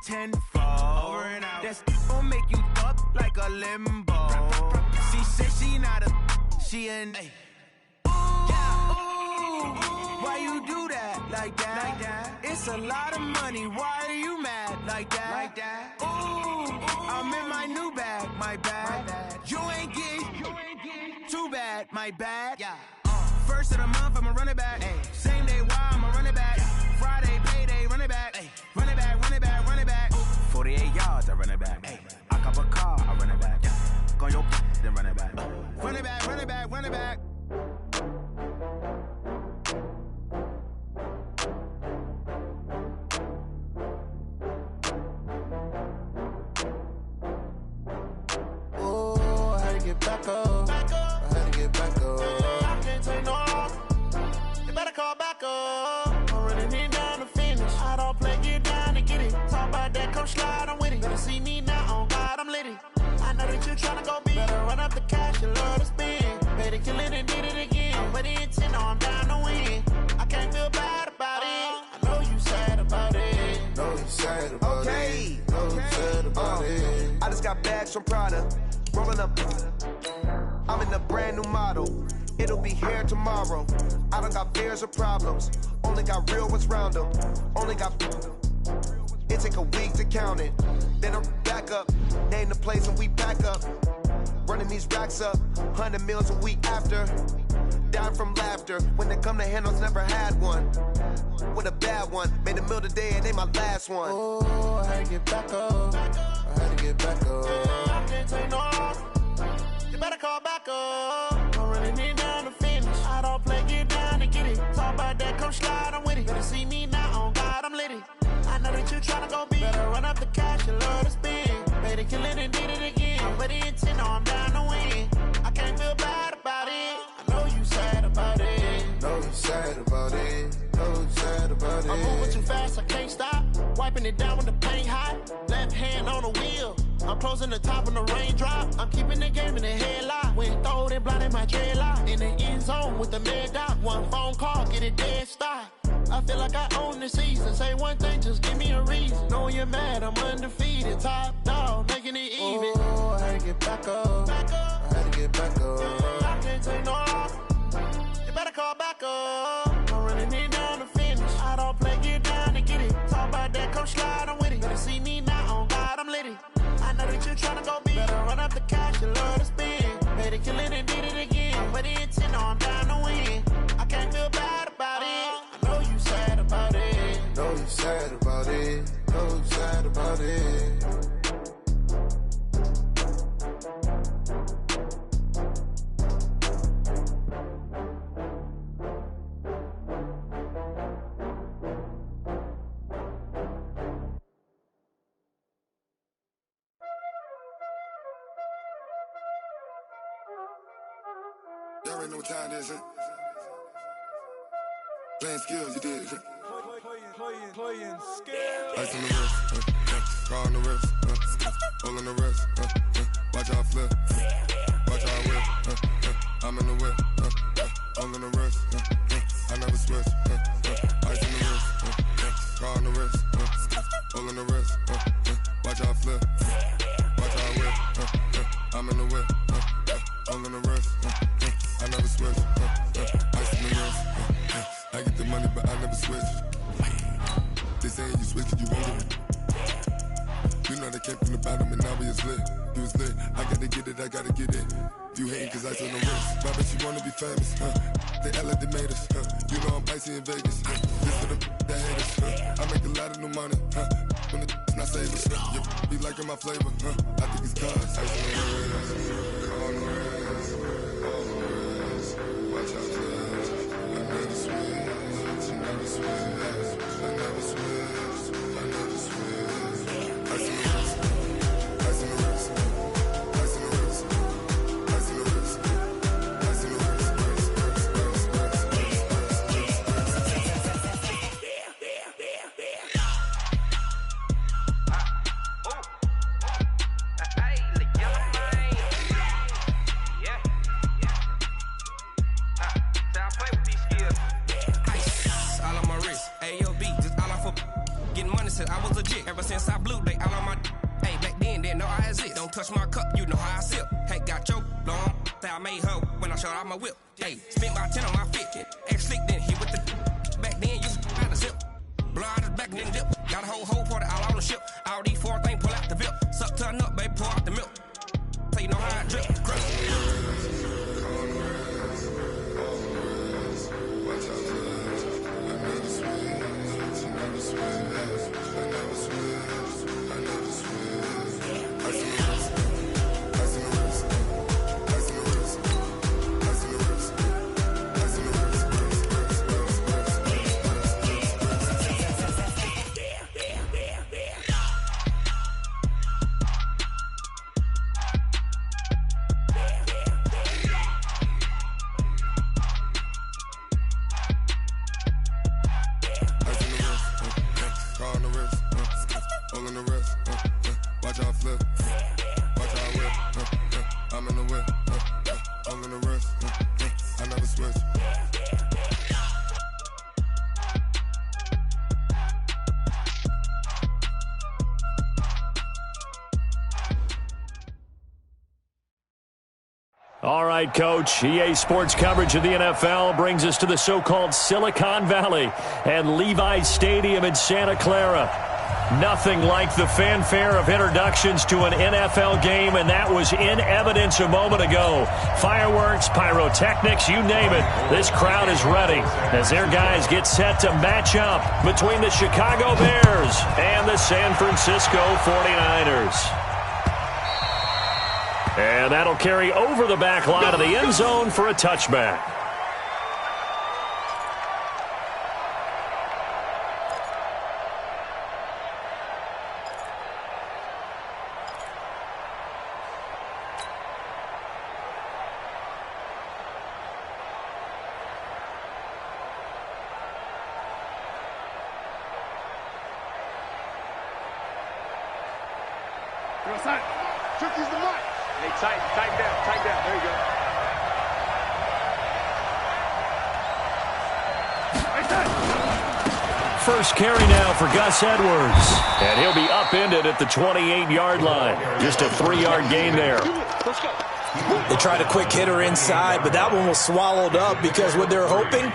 tenfold. Over and out. That's gon' make you up like a limbo. She said she not a, she an. Ooh, why you do that like that? It's a lot of money. Why are you mad like that? Ooh, I'm in my new bag, my bad. You ain't getting too bad, my bad. First of the month, I'ma run it back. Same day, why I'ma run it back. Friday, payday, run it back. Run it back, run it back, run it back. 48 yards, I run it back. I cop a car, I run it back. Go on your then run it back. Run it back, run it back, run it back. Oh, I had to get back up. I had to get back up. I can't take no loss. You better call back up. I'm running it down to finish. I don't play, get down to get it. Talk about that, come slide, I'm with it. Better see me now, on God, I'm litty. I know that you tryna go big. Better run up the cash, you love to spend. Better kill it and did it again. I'm with the intent, I'm down to win. I can't feel bad about it. I know you sad about it. Know you sad about it. Know you sad about it. I just got bags from Prada. Rolling up. I'm in a brand new model. It'll be here tomorrow. I don't got fears or problems. Only got real ones round them. Only got. It take a week to count it. Then I'm back up. Name the place and we back up. Running these racks up. 100 meals a week after. Dying from laughter. When they come to handles, never had one. With a bad one. Made a meal today and they my last one. Oh, I had to get back up. I had to get back up. I can't take no loss. You better call back up. I'm running it down to finish. I don't play, get down to get it. Talk about that, come slide, I'm with it. Better see me now, on God, I'm litty. I know that you tryna go big. Better run up the cash, you love to spend. Better kill it and did it again. I'm with the intent, no, I'm down to win. I can't feel bad about it. I know you sad about it. Know you sad about it. Know you sad about it. I'm moving too fast, I can't stop. Wiping it down when the paint hot. Left hand on the wheel. I'm closing the top when the raindrop. I'm keeping the game in the headlock. When throwed and blinded my dreadlock. In the end zone with the mad dot. One phone call, get it dead stop. I feel like I own the season. Say one thing, just give me a reason. Knowing you're mad, I'm undefeated. Top dog, making it even. Oh, I had to get back up. I had to get back up. I can't take no loss. You better call back up. I'm running it down to finish. I don't play, get down to get it. Talk about that, come slide, I'm with it. Better see me now, on God, I'm litty. I know that you tryna go big. Better run up the cash, you love to spend. Better kill it and did it again. But the intent, no, I'm down to win. I can't feel bad about it. I know you sad about it. Know you sad about it. Know you sad about it. Y'all already know what time it is, huh? Playing skills, you did, huh? Playing skills. Ice on the wrist, car on the wrist, hole in the wrist, watch how I flip, watch how I whip, I'm in the whip, hole in the wrist, I never switch, ice on the wrist, car on the wrist, hole in the wrist, watch how I flip, watch how I whip, I'm in the whip, hole in the wrist, I never switch, ice on the wrist, I get the money but I never switch. They saying you switch it, you want it. You know they came from the bottom and now we is lit. You was lit, I gotta get it, I gotta get it. You hating cause ice on the wrist. But I bet you wanna be famous, They act like they made us, You know I'm icy in Vegas, This for the that hate us, I make a lot of new money, When the not save us, You be liking my flavor, I think it's cause ice on the wrist, on the wrist, on the wrist. Watch out, cuz I never switch, I never switch. I never switch, I never switch. Ice in the wrist, ice in the wrist, ice in the wrist, ice in the wrist, ice in the wrist, legit. Ever since I blew, they all on my hey, back then, didn't know I exist. Don't touch my cup, you know how I sip. Hey, got your long, say I made her when I showed out my whip. Hey, spent my 10 on my 50. Ex-slick, then hit with the back then, you had a zip. Blow out his back, then dip. Got a whole for the all on the ship. All these four things, pull out the VIP. Suck to a nut, baby, pour out the milk. So you know how I drip. All right, Coach. EA Sports coverage of the NFL brings us to the so-called Silicon Valley and Levi's Stadium in Santa Clara. Nothing like the fanfare of introductions to an NFL game, and that was in evidence a moment ago. Fireworks, pyrotechnics, you name it. This crowd is ready as their guys get set to match up between the Chicago Bears and the San Francisco 49ers. And that'll carry over the back line of the end zone for a touchback. Turkey's the mark. Hey, tight down. There you go. First carry now for Gus Edwards. And he'll be upended at the 28-yard line. Just a 3-yard gain there. Let's go. They tried a quick hitter inside, but that one was swallowed up because what they're hoping,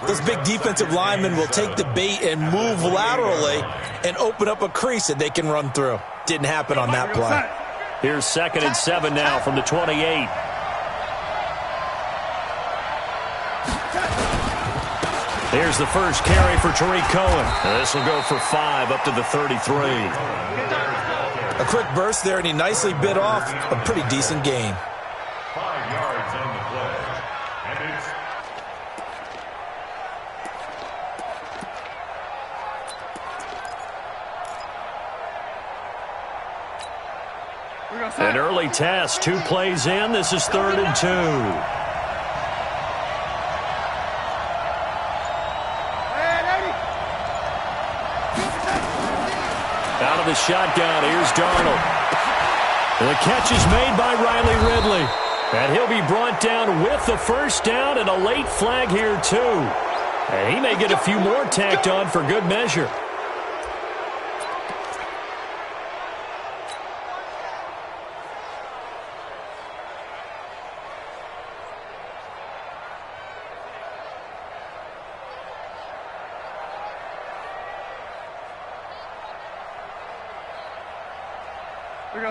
those big defensive linemen will take the bait and move laterally and open up a crease that they can run through. Didn't happen on that play. Here's 2nd and 7 now from the 28. Here's the first carry for Tariq Cohen. This will go for 5 up to the 33. A quick burst there, and he nicely bit off a pretty decent gain. 5 yards on the play. And it's an early test, 2 plays in. This is 3rd and 2. Out of the shotgun, here's Darnold. The catch is made by Riley Ridley. And he'll be brought down with the first down and a late flag here, too. And he may get a few more tacked on for good measure.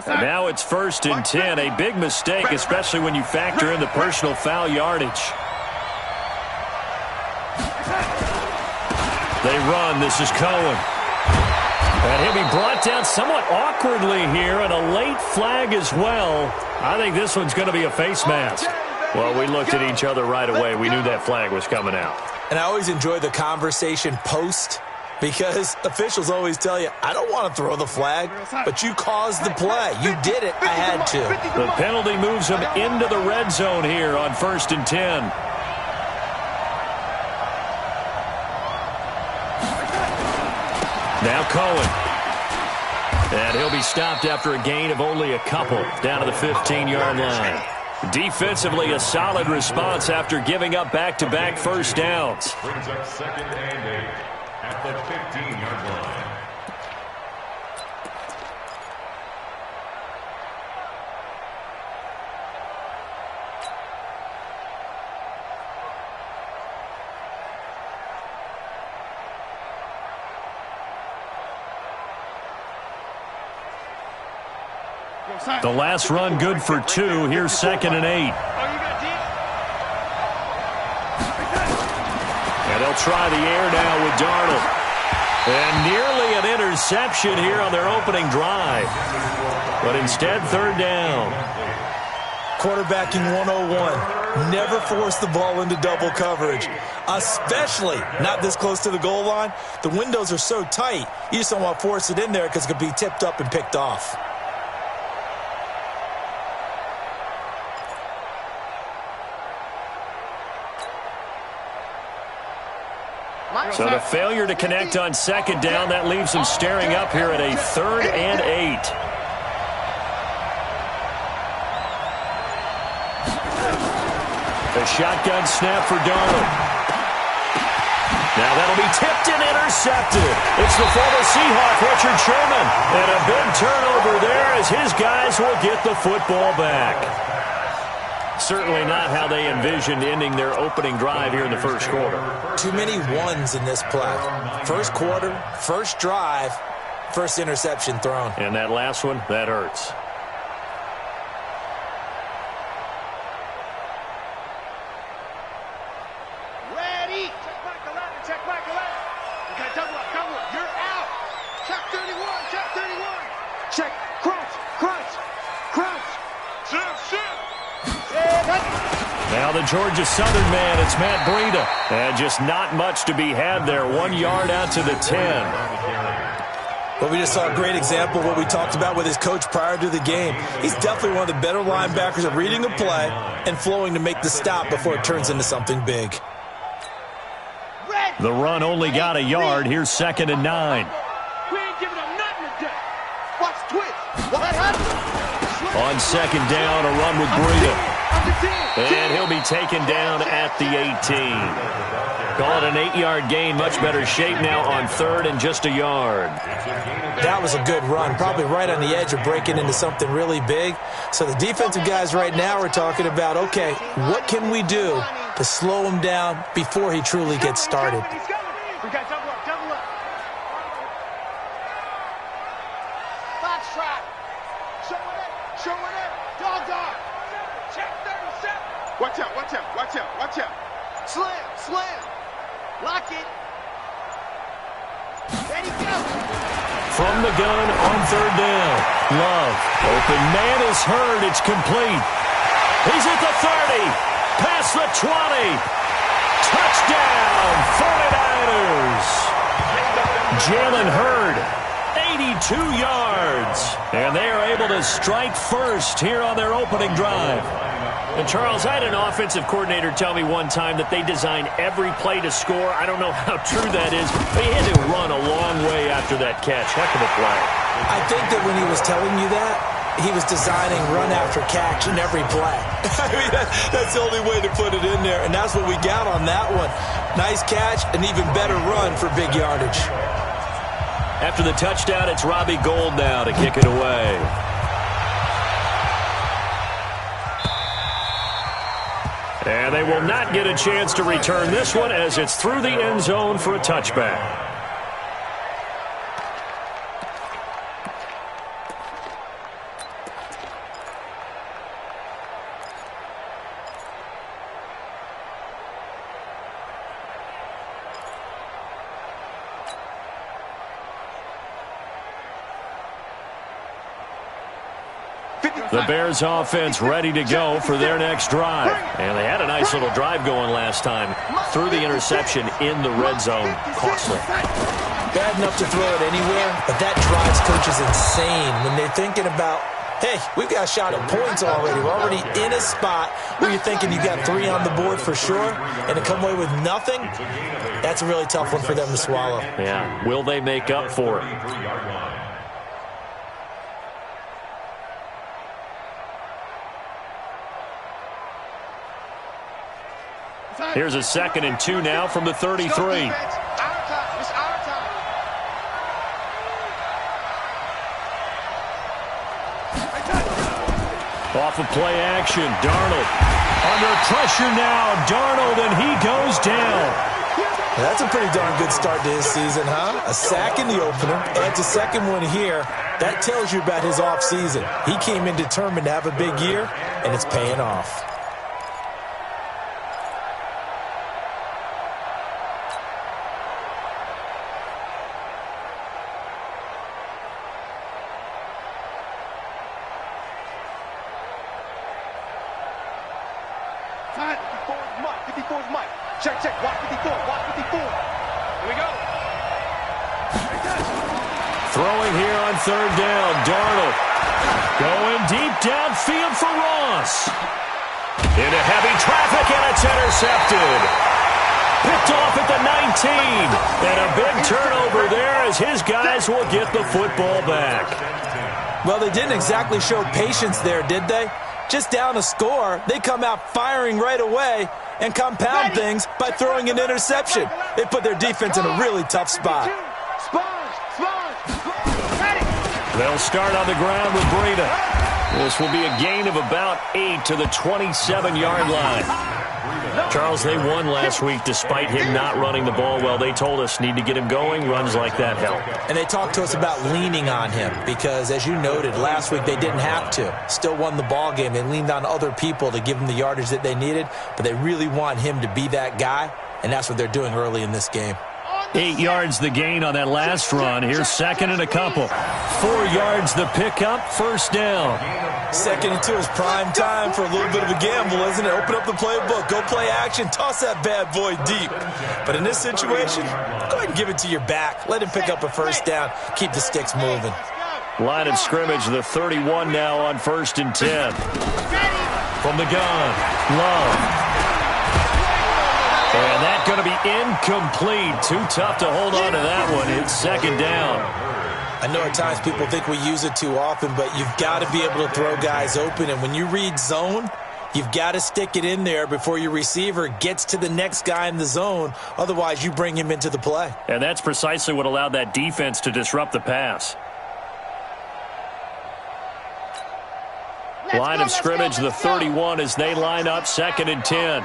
And now it's 1st and 10, a big mistake, especially when you factor in the personal foul yardage. They run. This is Cohen. And he'll be brought down somewhat awkwardly here, and a late flag as well. I think this one's going to be a face mask. Well, we looked at each other right away. We knew that flag was coming out. And I always enjoy the conversation post, because officials always tell you, I don't want to throw the flag, but you caused the play. You did it. I had to. The penalty moves them into the red zone here on 1st and 10. Now Cohen. And he'll be stopped after a gain of only a couple down to the 15-yard line. Defensively, a solid response after giving up back-to-back first downs. brings up 2nd and 8 at the 15-yard line. The last run good for 2. Here's 2nd and 8. And they'll try the air now with Darnold. And nearly an interception here on their opening drive. But instead, 3rd down. Quarterbacking 101. Never force the ball into double coverage, especially not this close to the goal line. The windows are so tight, you just don't want to force it in there because it could be tipped up and picked off. So the failure to connect on 2nd down, that leaves them staring up here at a 3rd and 8. The shotgun snap for Darnold. Now that'll be tipped and intercepted. It's the former Seahawk, Richard Sherman. And a big turnover there as his guys will get the football back. Certainly not how they envisioned ending their opening drive here in the first quarter. Too many ones in this play. First quarter, first drive, first interception thrown. And that last one, that hurts. Ready. Check back 11. Okay, double up. You're out. Check 31. Check. Crunch. Shift. Now the Georgia Southern man, it's Matt Breida. And just not much to be had there. 1 yard out to the 10. Well, we just saw a great example of what we talked about with his coach prior to the game. He's definitely one of the better linebackers at reading a play and flowing to make the stop before it turns into something big. The run only got a yard. Here's 2nd and 9. We ain't giving them nothing today. Watch twist. What happened? On 2nd down, a run with Breida. And he'll be taken down at the 18. Call it an 8-yard gain. Much better shape now on 3rd and just a yard. That was a good run. Probably right on the edge of breaking into something really big. So the defensive guys right now are talking about, okay, what can we do to slow him down before he truly gets started? We got double up. Box trap. Show it. Dog. Check 37. Watch out. Slam. Lock it. Ready, go. From the gun on 3rd down. Love. Open man is heard. It's complete. He's at the 30. Past the 20. Touchdown, 49ers. Jalen Hurd, 82 yards. And they are able to strike first here on their opening drive. And, Charles, I had an offensive coordinator tell me one time that they design every play to score. I don't know how true that is, but he had to run a long way after that catch. Heck of a play. I think that when he was telling you that, he was designing run after catch in every play. I mean, that's the only way to put it in there, and that's what we got on that one. Nice catch, an even better run for big yardage. After the touchdown, it's Robbie Gould now to kick it away. And they will not get a chance to return this one as it's through the end zone for a touchback. The Bears offense ready to go for their next drive. And they had a nice little drive going last time. Threw the interception in the red zone. Costly. Bad enough to throw it anywhere, but that drives coaches insane when they're thinking about, hey, we've got a shot at points already. We're already in a spot where you're thinking you got 3 on the board for sure, and to come away with nothing, that's a really tough one for them to swallow. Yeah, will they make up for it? Here's a 2nd and 2 now from the 33. Off of play action, Darnold. Under pressure now, Darnold, and he goes down. That's a pretty darn good start to his season, huh? A sack in the opener, adds a second one here. That tells you about his offseason. He came in determined to have a big year, and it's paying off. Check, watch 54, watch 54. Here we go. Throwing here on third down, Darnold. Going deep downfield for Ross. Into heavy traffic, and it's intercepted. Picked off at the 19. And a big turnover there as his guys will get the football back. Well, they didn't exactly show patience there, did they? Just down a score, they come out firing right away and compound things by throwing an interception. They put their defense in a really tough spot. They'll start on the ground with Breida. This will be a gain of about 8 to the 27-yard line. Charles, they won last week despite him not running the ball well. They told us need to get him going. Runs like that help. And they talked to us about leaning on him because, as you noted, last week they didn't have to. Still won the ball game. They leaned on other people to give them the yardage that they needed, but they really want him to be that guy, and that's what they're doing early in this game. 8 yards the gain on that last run. Here's second and a couple. 4 yards the pickup, first down. Second and 2 is prime time for a little bit of a gamble, isn't it? Open up the playbook, go play action, toss that bad boy deep. But in this situation, go ahead and give it to your back. Let him pick up a first down. Keep the sticks moving. Line of scrimmage, the 31 now on 1st and 10. From the gun, Love. And that's going to be incomplete. Too tough to hold on to that one. It's second down. I know at times people think we use it too often, but you've got to be able to throw guys open. And when you read zone, you've got to stick it in there before your receiver gets to the next guy in the zone. Otherwise, you bring him into the play. And that's precisely what allowed that defense to disrupt the pass. Line of scrimmage, the 31 as they line up, 2nd and 10.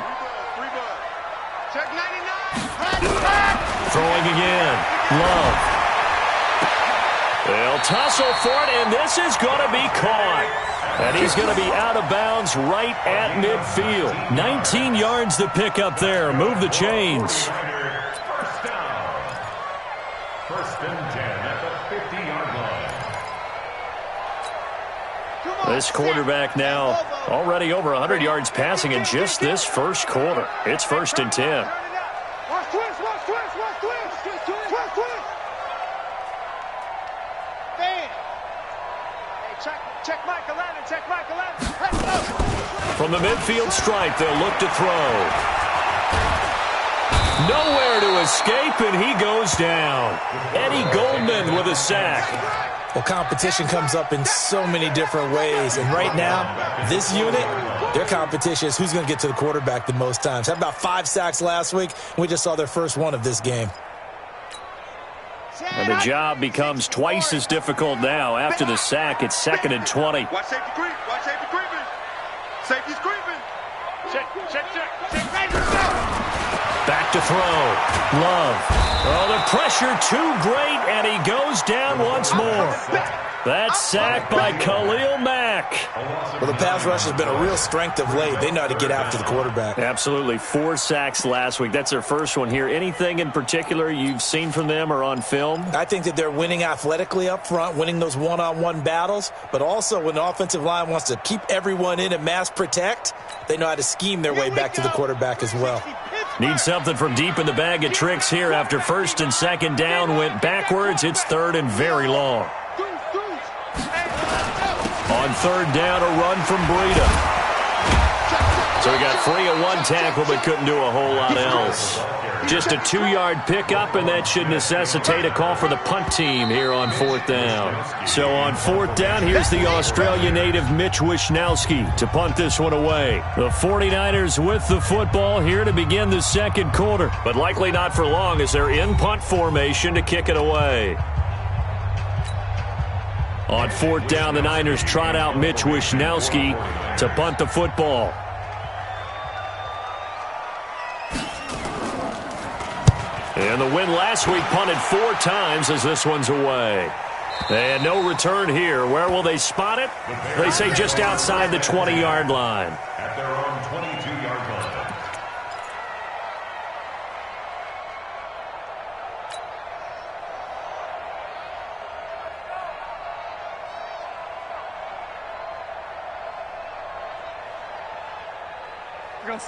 Throwing again. Love. They'll tussle for it, and this is going to be caught. And he's going to be out of bounds right at midfield. 19 yards to pick up there. Move the chains. First down. 1st and 10 at the 50-yard line. This quarterback now already over 100 yards passing in just this first quarter. It's 1st and 10. From the midfield stripe, they'll look to throw. Nowhere to escape, and he goes down. Eddie Goldman with a sack. Well, competition comes up in so many different ways. And right now, this unit, their competition is who's going to get to the quarterback the most times. Had about 5 sacks last week, and we just saw their first one of this game. And the job becomes twice as difficult now. After the sack, it's 2nd and 20. Watch safety creep. Watch safety creeping. Safety's creeping. Check. Back to throw. Love. Oh, the pressure too great, and he goes down once more. That's sacked by Khalil Mack. Well, the pass rush has been a real strength of late. They know how to get after the quarterback. Absolutely. 4 sacks last week. That's their first one here. Anything in particular you've seen from them or on film? I think that they're winning athletically up front, winning those one-on-one battles, but also when the offensive line wants to keep everyone in and mass protect, they know how to scheme their way back to the quarterback as well. Need something from deep in the bag of tricks here after 1st and 2nd down went backwards. It's 3rd and very long. On 3rd down, a run from Breida. So he got free of 1 tackle but couldn't do a whole lot else. Just a 2-yard pickup, and that should necessitate a call for the punt team here on 4th down. So on 4th down, here's the Australia native Mitch Wishnowski to punt this one away. The 49ers with the football here to begin the 2nd quarter, but likely not for long as they're in punt formation to kick it away. On 4th down, the Niners trot out Mitch Wishnowski to punt the football. And the win last week punted 4 times as this one's away. And no return here. Where will they spot it? They say just outside the 20-yard line. At their own 22-yard line.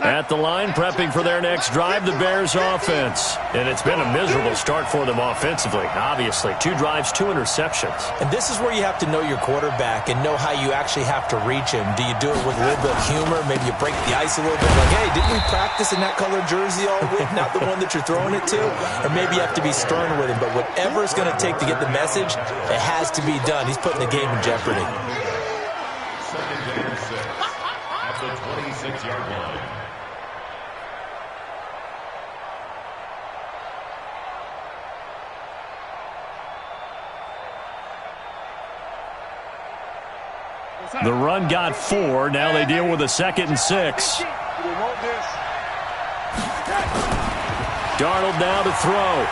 At the line, prepping for their next drive, the Bears offense. And it's been a miserable start for them offensively, obviously. 2 drives, 2 interceptions. And this is where you have to know your quarterback and know how you actually have to reach him. Do you do it with a little bit of humor? Maybe you break the ice a little bit. Like, hey, didn't we practice in that colored jersey all week? Not the one that you're throwing it to? Or maybe you have to be stern with him. But whatever it's going to take to get the message, it has to be done. He's putting the game in jeopardy. Second down 6 at the 26-yard line. The run got 4. Now they deal with a 2nd and 6. Darnold now to throw.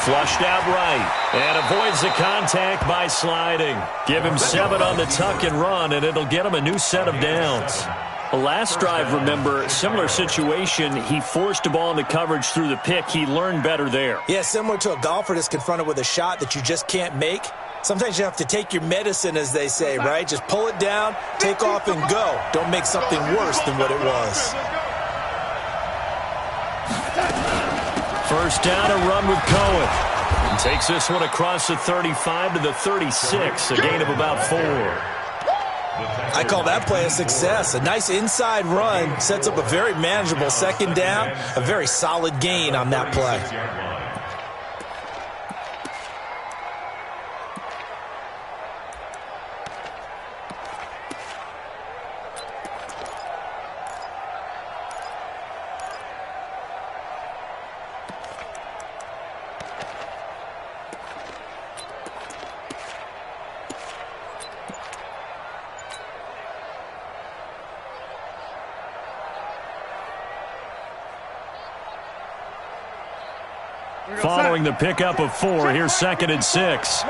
Flushed out right. And avoids the contact by sliding. Give him 7 on the tuck and run, and it'll get him a new set of downs. The last drive, remember, similar situation. He forced a ball into coverage through the pick. He learned better there. Yeah, similar to a golfer that's confronted with a shot that you just can't make. Sometimes you have to take your medicine, as they say, right? Just pull it down, take off, and go. Don't make something worse than what it was. First down, a run with Cohen. And takes this one across the 35 to the 36, a gain of about 4. I call that play a success. A nice inside run sets up a very manageable 2nd down, a very solid gain on that play. Following the pickup of 4, here's 2nd and 6.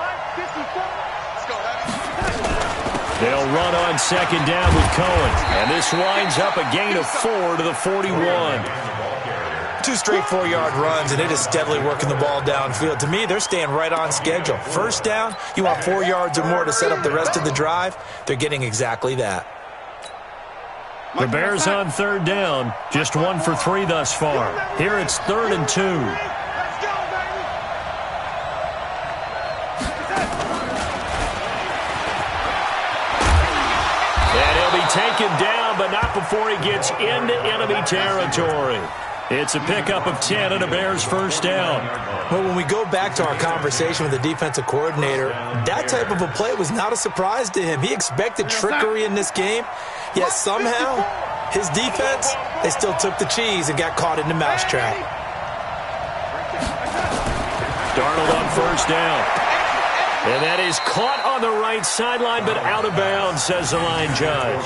They'll run on 2nd down with Cohen. And this winds up a gain of 4 to the 41. 2 straight 4-yard runs, and it is steadily working the ball downfield. To me, they're staying right on schedule. First down, you want 4 yards or more to set up the rest of the drive. They're getting exactly that. The Bears on 3rd down, just 1 for 3 thus far. Here it's 3rd and 2. Taken down, but not before he gets into enemy territory. It's a pickup of 10 and a Bears first down. Well, when we go back to our conversation with the defensive coordinator, that type of a play was not a surprise to him. He expected trickery in this game, yet somehow his defense, they still took the cheese and got caught in the mousetrap. Darnold on first down. And that is caught on the right sideline, but out of bounds, says the line judge.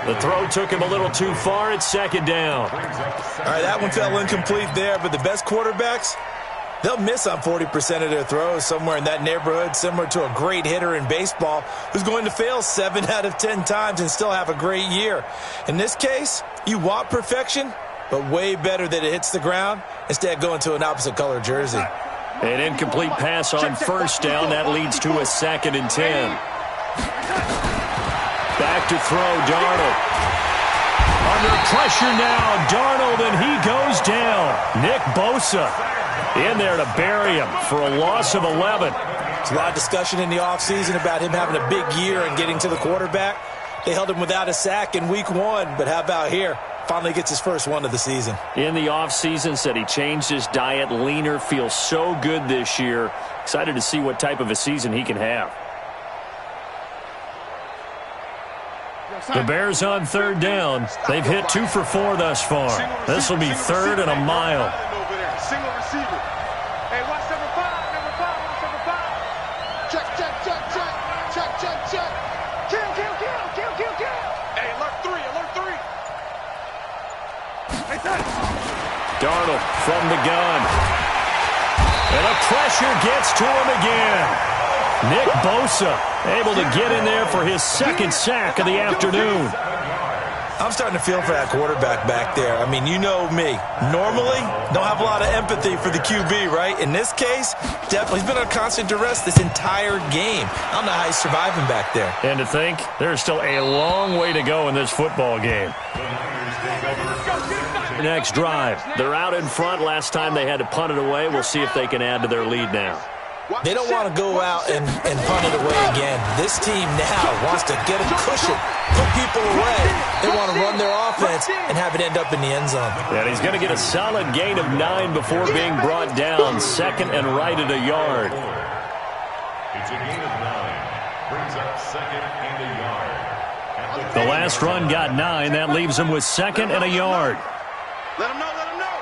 The throw took him a little too far. It's 2nd down. All right, that one fell incomplete there, but the best quarterbacks, they'll miss on 40% of their throws, somewhere in that neighborhood, similar to a great hitter in baseball who's going to fail 7 out of 10 times and still have a great year. In this case, you want perfection, but way better that it hits the ground instead of going to an opposite color jersey. An incomplete pass on first down. That leads to a 2nd and 10. Back to throw, Darnold. Under pressure now, Darnold, and he goes down. Nick Bosa in there to bury him for a loss of 11. There's a lot of discussion in the offseason about him having a big year and getting to the quarterback. They held him without a sack in week 1, but how about here? Finally gets his first one of the season. In the offseason, said he changed his diet, leaner, feels so good this year. Excited to see what type of a season he can have. The Bears on 3rd down. They've hit 2 for 4 thus far. This will be 3rd and a mile. Single receiver. Hey, watch number 5, number 5, watch number 5. Check, check, check, check, check, check, check. Kill, kill, kill, kill, kill, kill. Hey, alert 3, alert 3. Hey, Darnold from the gun. And the pressure gets to him again. Nick Bosa able to get in there for his second sack of the afternoon. I'm starting to feel for that quarterback back there. I mean, you know me. Normally, don't have a lot of empathy for the QB, right? In this case, definitely he's been under constant duress this entire game. I don't know how he's surviving back there. And to think, there's still a long way to go in this football game. Next drive. They're out in front. Last time they had to punt it away. We'll see if they can add to their lead now. They don't want to go out and punt it away again. This team now wants to get a cushion, put people away. They want to run their offense and have it end up in the end zone. And he's going to get a solid gain of 9 before being brought down. Second and right at a yard. It's a gain of 9. Brings up second and a yard. The last run got 9. That leaves him with second and a yard. Let him know, let him know.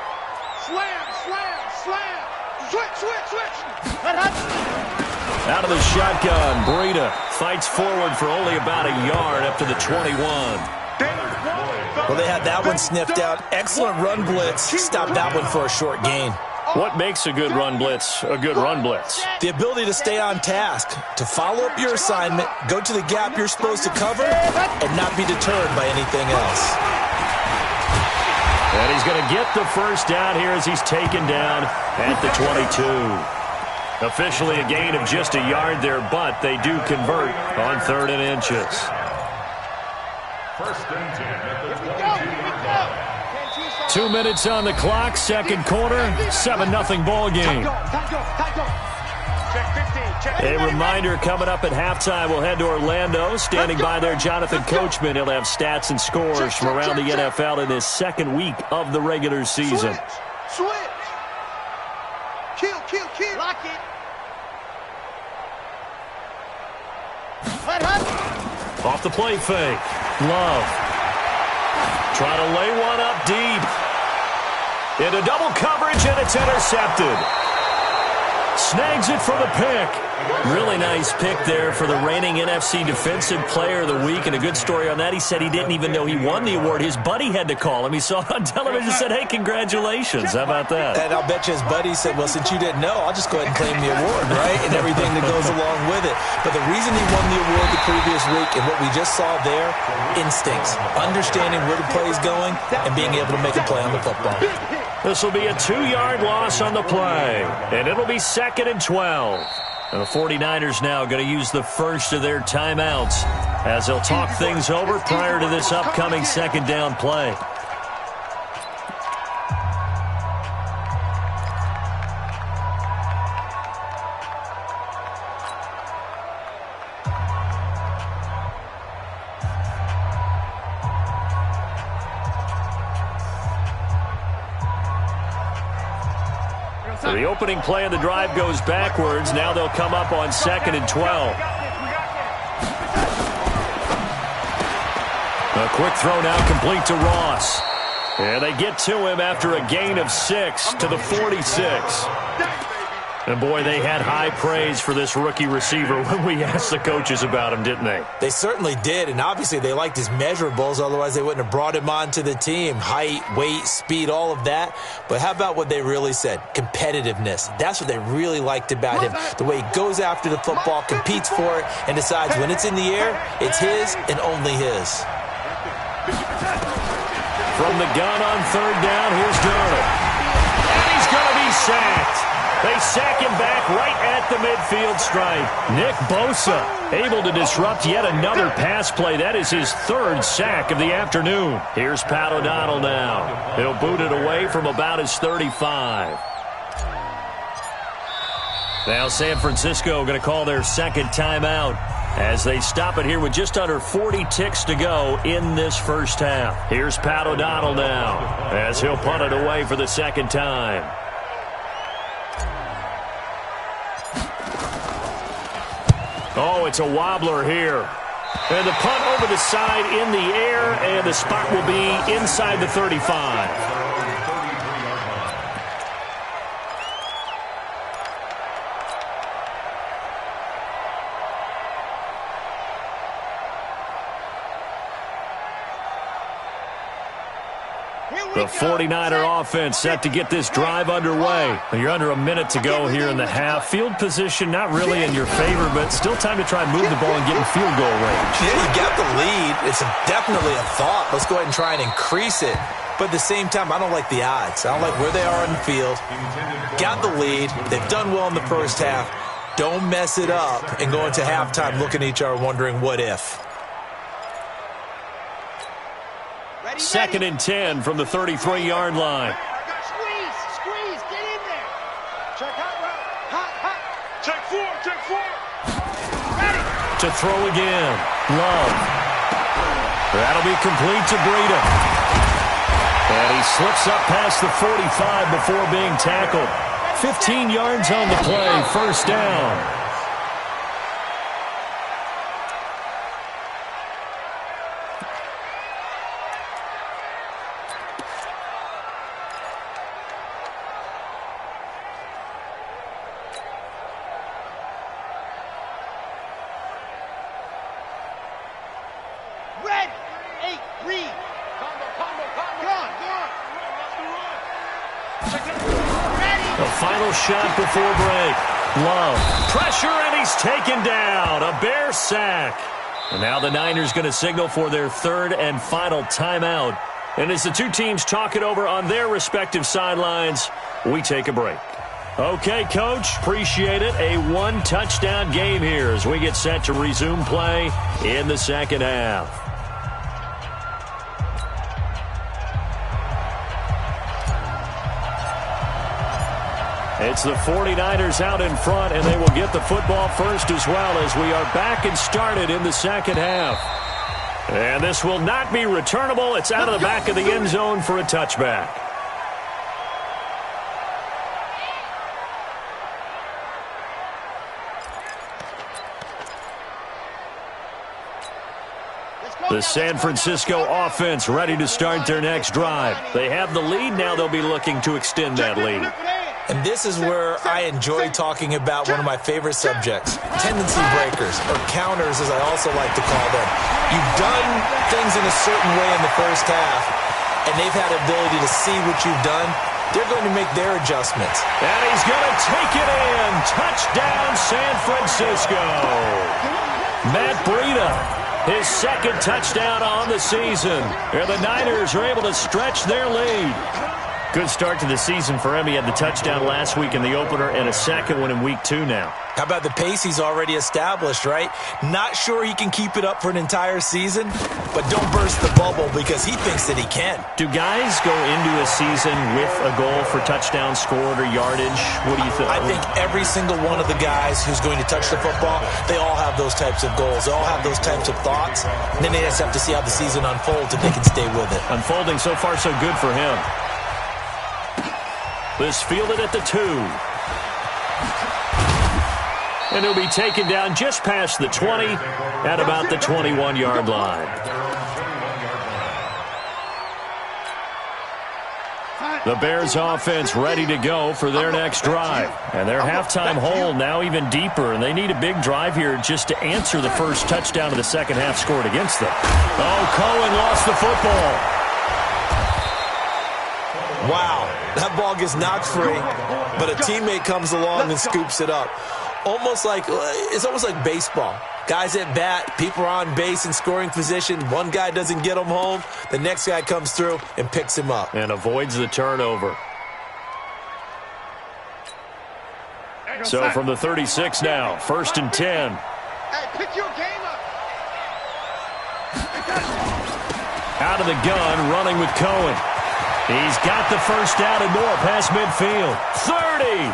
Slam, slam, slam. Switch, switch, switch. Out of the shotgun, Breida fights forward for only about a yard up to the 21. Well, they had that one sniffed out. Excellent run blitz. Stopped that one for a short gain. What makes a good run blitz a good run blitz? The ability to stay on task, to follow up your assignment, go to the gap you're supposed to cover, and not be deterred by anything else. And he's going to get the first down here as he's taken down at the 22. Officially a gain of just a yard there, but they do convert on 3rd and inches. First and 10 at the 22. 2 minutes on the clock, second quarter, 7-0 ball game. A reminder coming up at halftime, we'll head to Orlando. Standing by there, Jonathan Coachman. He'll have stats and scores from around the NFL in his second week of the regular season. Switch. Kill, kill, kill. Lock it. Off the play fake. Love. Try to lay one up deep. Into double coverage, and it's intercepted. Snags it for the pick. Really nice pick there for the reigning NFC Defensive Player of the Week. And a good story on that, he said he didn't even know he won the award. His buddy had to call him. He saw it on television and said, hey, congratulations. How about that? And I'll bet you his buddy said, well, since you didn't know, I'll just go ahead and claim the award, right? And everything that goes along with it. But the reason he won the award the previous week and what we just saw there, instincts, understanding where the play is going and being able to make a play on the football. This will be a 2-yard loss on the play, and it'll be 2nd and 12. And the 49ers now going to use the first of their timeouts as they'll talk things over prior to this upcoming second down play. So the opening play of the drive goes backwards. Now they'll come up on 2nd and 12. A quick throw now complete to Ross. And they get to him after a gain of 6 to the 46. And boy, they had high praise for this rookie receiver when we asked the coaches about him, didn't they? They certainly did, and obviously they liked his measurables, otherwise they wouldn't have brought him onto the team. Height, weight, speed, all of that. But how about what they really said? Competitiveness. That's what they really liked about him. The way he goes after the football, competes for it, and decides when it's in the air, it's his and only his. From the gun on 3rd down, here's Darnold. And he's going to be sacked. They sack him back right at the midfield stripe. Nick Bosa able to disrupt yet another pass play. That is his 3rd sack of the afternoon. Here's Pat O'Donnell now. He'll boot it away from about his 35. Now San Francisco going to call their second timeout as they stop it here with just under 40 ticks to go in this first half. Here's Pat O'Donnell now as he'll punt it away for the second time. Oh, it's a wobbler here. And the punt over the side in the air, and the spot will be inside the 35. Here The 49er offense set to get this drive underway. You're under a minute to go here in the half. Field position not really in your favor, but still time to try and move the ball and get in field goal range. Yeah, you got the lead. It's definitely a thought. Let's go ahead and try and increase it. But at the same time, I don't like the odds. I don't like where they are in the field. Got the lead. They've done well in the first half. Don't mess it up and go into halftime looking at each other wondering what if. 2nd and 10 from the 33-yard line. Squeeze, get in there. Check hot. Check four. Ready. To throw again. Love. That'll be complete to Breida. And he slips up past the 45 before being tackled. 15 yards on the play, first down. Red. 8, read. Combo. Go on. The final shot before break. Love. Pressure, and he's taken down. A Bear sack. And now the Niners going to signal for their third and final timeout. And as the two teams talk it over on their respective sidelines, we take a break. Okay, Coach, appreciate it. A one-touchdown game here as we get set to resume play in the second half. It's the 49ers out in front, and they will get the football first as well as we are back and started in the second half. And this will not be returnable. It's out of the back of the end zone for a touchback. The San Francisco offense ready to start their next drive. They have the lead. Now they'll be looking to extend that lead. And this is where I enjoy talking about one of my favorite subjects, tendency breakers, or counters as I also like to call them. You've done things in a certain way in the first half, and they've had the ability to see what you've done. They're going to make their adjustments. And he's going to take it in. Touchdown, San Francisco. Matt Breida, his second touchdown on the season. And the Niners are able to stretch their lead. Good start to the season for him. He had the touchdown last week in the opener and a second one in week 2 now. How about the pace he's already established, right? Not sure he can keep it up for an entire season, but don't burst the bubble because he thinks that he can. Do guys go into a season with a goal for touchdown scored or yardage? What do you think? I think every single one of the guys who's going to touch the football, they all have those types of goals. They all have those types of thoughts. And then they just have to see how the season unfolds if they can stay with it. Unfolding so far so good for him. This fielded at the 2. And he'll be taken down just past the 20 at about the 21-yard line. The Bears offense ready to go for their next drive. And their halftime hole now even deeper, and they need a big drive here just to answer the first touchdown of the second half scored against them. Oh, Cohen lost the football. Wow, that ball gets knocked free, but a teammate comes along and scoops it up. It's almost like baseball. Guys at bat, people are on base in scoring position. One guy doesn't get him home. The next guy comes through and picks him up. And avoids the turnover. So from the 36 now, 1st and 10. Hey, pick your game up. Out of the gun, running with Cohen. He's got the first down and more past midfield. 30,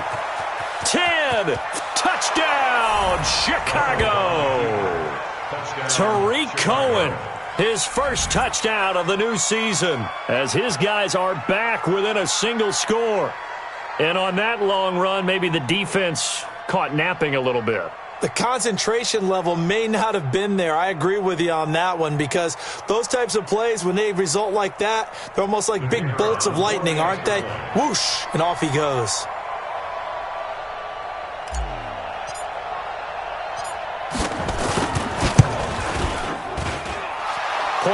10, touchdown, Chicago. Tariq Cohen, his first touchdown of the new season, as his guys are back within a single score. And on that long run, maybe the defense caught napping a little bit. The concentration level may not have been there. I agree with you on that one because those types of plays, when they result like that, they're almost like big bolts of lightning, aren't they? Whoosh, and off he goes.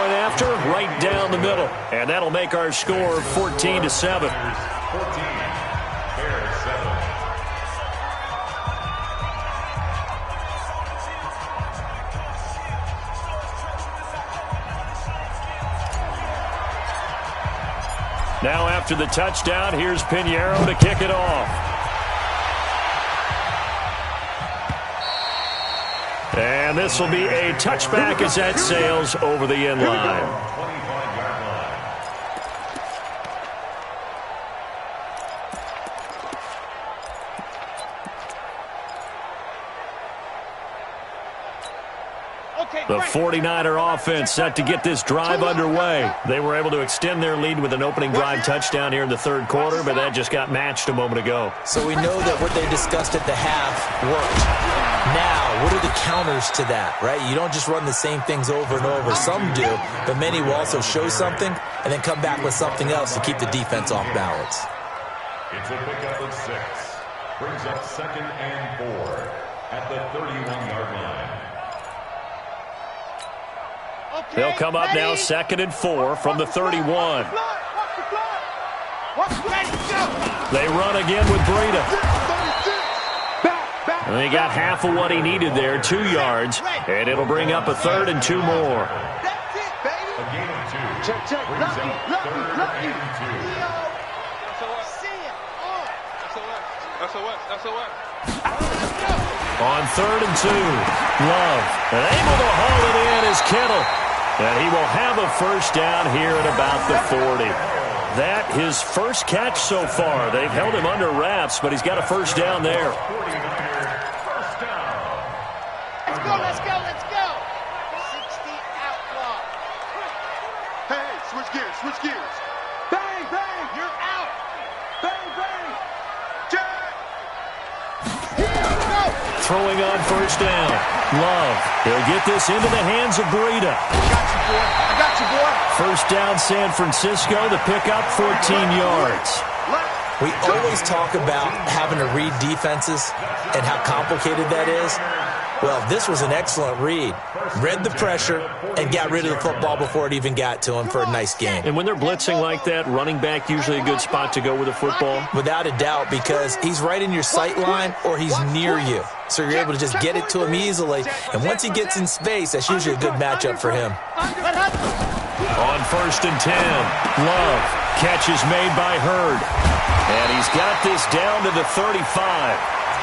2-point after, right down the middle. And that'll make our score 14-7. 14, Bears 7. Now after the touchdown, here's Pinheiro to kick it off. And this will be a touchback as that sails over the end line. 25-yard line. The 49er offense set to get this drive underway. They were able to extend their lead with an opening drive touchdown here in the third quarter, but that just got matched a moment ago. So we know that what they discussed at the half worked. Now, what are the counters to that, right? You don't just run the same things over and over. Some do, but many will also show something and then come back with something else to keep the defense off balance. It's a pickup of 6. Brings up 2nd and 4 at the 31-yard line. They'll come up now 2nd and 4 from the 31. They run again with Breida. And they got half of what he needed there, 2 yards, and it'll bring up a 3rd and 2 more. That's it, baby. A gain of 2. Check, check. Brings Lucky, up lucky, 3rd lucky. and 2. On 3rd and 2, Love, and able to haul it in is Kittle. And he will have a first down here at about the 40. That his first catch so far. They've held him under wraps, but he's got a first down there. 49ers, first down. Let's go, let's go, let's go. 60 outlaw. Hey, switch gears, switch gears. Bang, bang, you're out. Bang, bang. Jack. Go. Throwing on first down. Love. He'll get this into the hands of Breida. I got you, boy. First down, San Francisco. The pickup, 14 yards. We always talk about having to read defenses and how complicated that is. Well, this was an excellent read. Read the pressure and got rid of the football before it even got to him for a nice game. And when they're blitzing like that, running back usually a good spot to go with a football? Without a doubt, because he's right in your sight line or he's near you. So you're able to just get it to him easily. And once he gets in space, that's usually a good matchup for him. On 1st and 10, Love. Catch is made by Hurd. And he's got this down to the 35.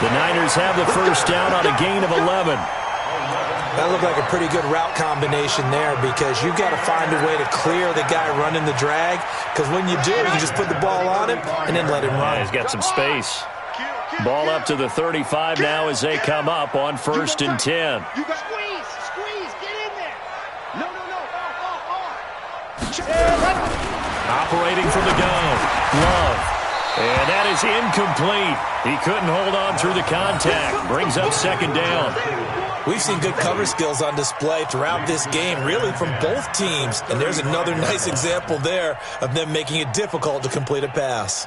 The Niners have the first down on a gain of 11. That looked like a pretty good route combination there because you've got to find a way to clear the guy running the drag, because when you do, you just put the ball on him and then let him run. Yeah, he's got some space. Ball up to the 35 now as they come up on 1st and 10. Squeeze, get in there. No. Operating from the gun, Love. And that is incomplete. He couldn't hold on through the contact. Brings up 2nd down. We've seen good cover skills on display throughout this game, really from both teams. And there's another nice example there of them making it difficult to complete a pass.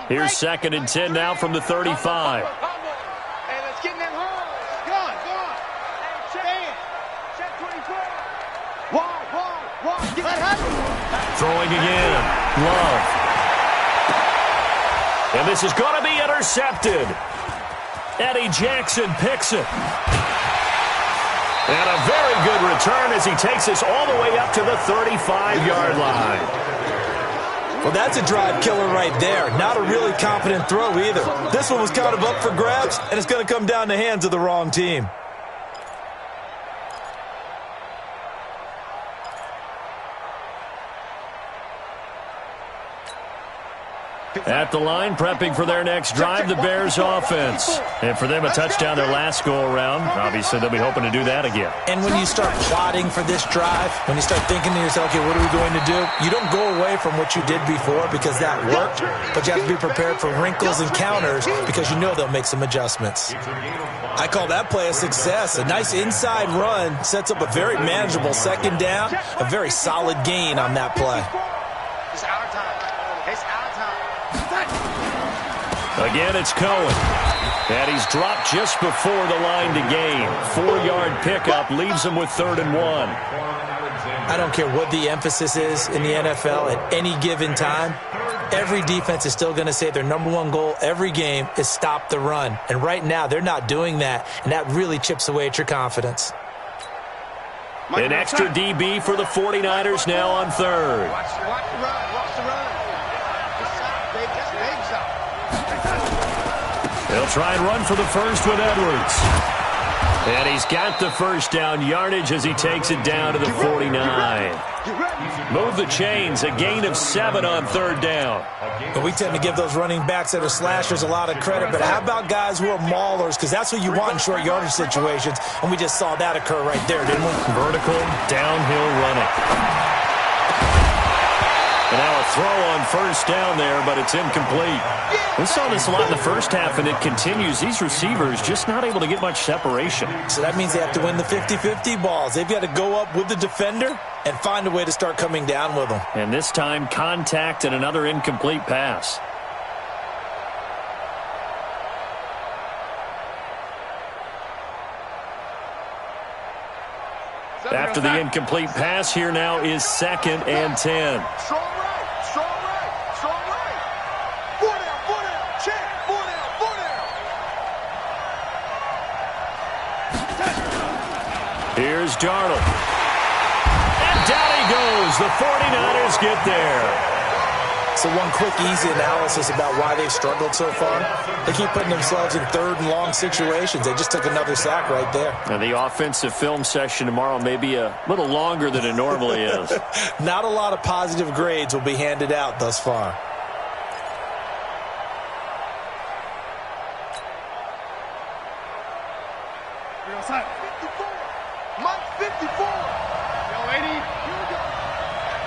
Here's 2nd and 10 now from the 35. Hey, let's get in that hole. Go on. Stand. Check 24. Wide. Get that happen. Throwing again. Love. And this is going to be intercepted. Eddie Jackson picks it. And a very good return as he takes us all the way up to the 35-yard line. Well, that's a drive killer right there. Not a really confident throw either. This one was kind of up for grabs, and it's going to come down the hands of the wrong team. At the line, prepping for their next drive, the Bears offense. And for them, a touchdown their last go-around. Obviously, they'll be hoping to do that again. And when you start plotting for this drive, when you start thinking to yourself, okay, what are we going to do? You don't go away from what you did before because that worked, but you have to be prepared for wrinkles and counters because you know they'll make some adjustmts. I call that play a success. A nice inside run sets up a very manageable 2nd down, a very solid gain on that play. It's our time. Again, it's Cohen. And he's dropped just before the line to gain. 4-yard pickup leaves him with 3rd and 1. I don't care what the emphasis is in the NFL at any given time. Every defense is still going to say their number one goal every game is stop the run. And right now, they're not doing that, and that really chips away at your confidence. An extra DB for the 49ers now on 3rd. Watch the run. Watch the run. Just legs up. They'll try and run for the first with Edwards. And he's got the first down yardage as he takes it down to the 49. Move the chains, a gain of 7 on 3rd down. But we tend to give those running backs that are slashers a lot of credit, but how about guys who are maulers? Because that's what you want in short yardage situations, and we just saw that occur right there, didn't we? Vertical, downhill running. And now a throw on first down there, but it's incomplete. We saw this a lot in the first half, and it continues. These receivers just not able to get much separation. So that means they have to win the 50-50 balls. They've got to go up with the defender and find a way to start coming down with them. And this time, contact and another incomplete pass. After the incomplete pass, here now is 2nd and 10. Strong right. Strong right. Strong right. 4 down. 4 down. Check. 4 down. 4 down. Here's Darnold. And down he goes. The 49ers get there. So one quick, easy analysis about why they've struggled so far. They keep putting themselves in 3rd and long situations. They just took another sack right there. And the offensive film session tomorrow may be a little longer than it normally is. Not a lot of positive grades will be handed out thus far. Outside. 54. Mike 54. Yo, 80.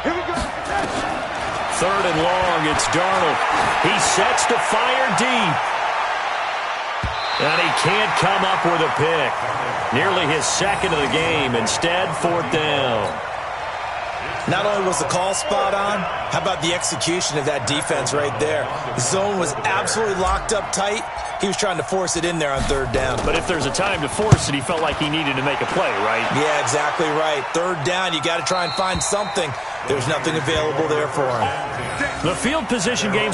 Here we go. 3rd and long, it's Darnold. He sets to fire deep. And he can't come up with a pick. Nearly his 2nd of the game. Instead, 4th down. Not only was the call spot on, how about the execution of that defense right there? The zone was absolutely locked up tight. He was trying to force it in there on 3rd down. But if there's a time to force it, he felt like he needed to make a play, right? Yeah, exactly right. 3rd down, you got to try and find something. There's nothing available there for him. The field position game.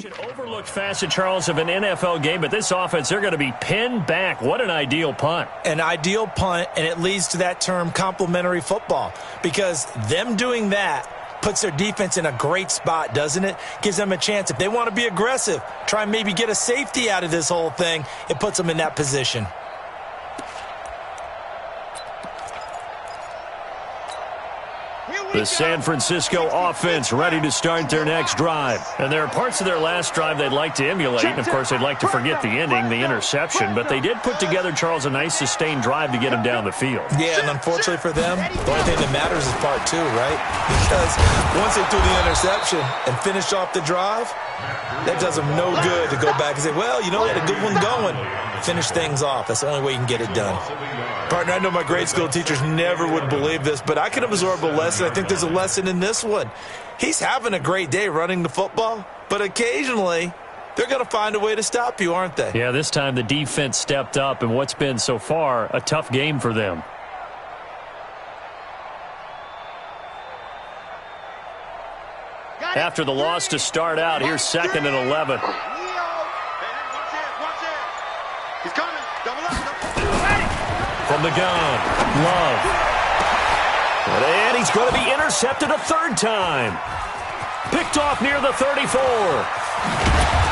An overlooked facet, Charles, of an NFL game, but this offense, they're going to be pinned back. What an ideal punt. An ideal punt, and it leads to that term complementary football, because them doing that puts their defense in a great spot, doesn't it? Gives them a chance. If they want to be aggressive, try and maybe get a safety out of this whole thing, it puts them in that position. The San Francisco offense ready to start their next drive. And there are parts of their last drive they'd like to emulate. And, of course, they'd like to forget the ending, the interception. But they did put together, Charles, a nice sustained drive to get him down the field. Yeah, and unfortunately for them, the only thing that matters is part two, right? Because once they threw the interception and finished off the drive, that does them no good to go back and say, well, you know, we had a good one going. Finish things off. That's the only way you can get it done. Partner, I know my grade school teachers never would believe this, but I can absorb a lesson. I think there's a lesson in this one. He's having a great day running the football, but occasionally they're going to find a way to stop you, aren't they? Yeah, this time the defense stepped up in what's been so far a tough game for them. After the loss to start out, here's 2nd and 11. He's coming. Double up. From the gun, Love. And he's going to be intercepted a third time. Picked off near the 34.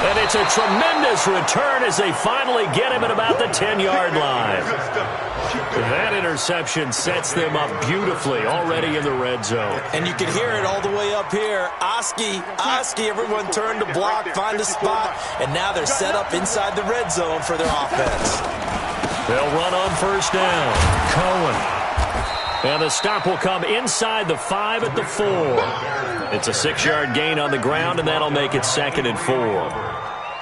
And it's a tremendous return as they finally get him at about the 10-yard line. That interception sets them up beautifully already in the red zone. And you can hear it all the way up here. Oski, everyone turned to block, find a spot, and now they're set up inside the red zone for their offense. They'll run on first down. Cohen. And the stop will come inside the 5 at the 4. It's a 6-yard gain on the ground, and that'll make it 2nd and 4.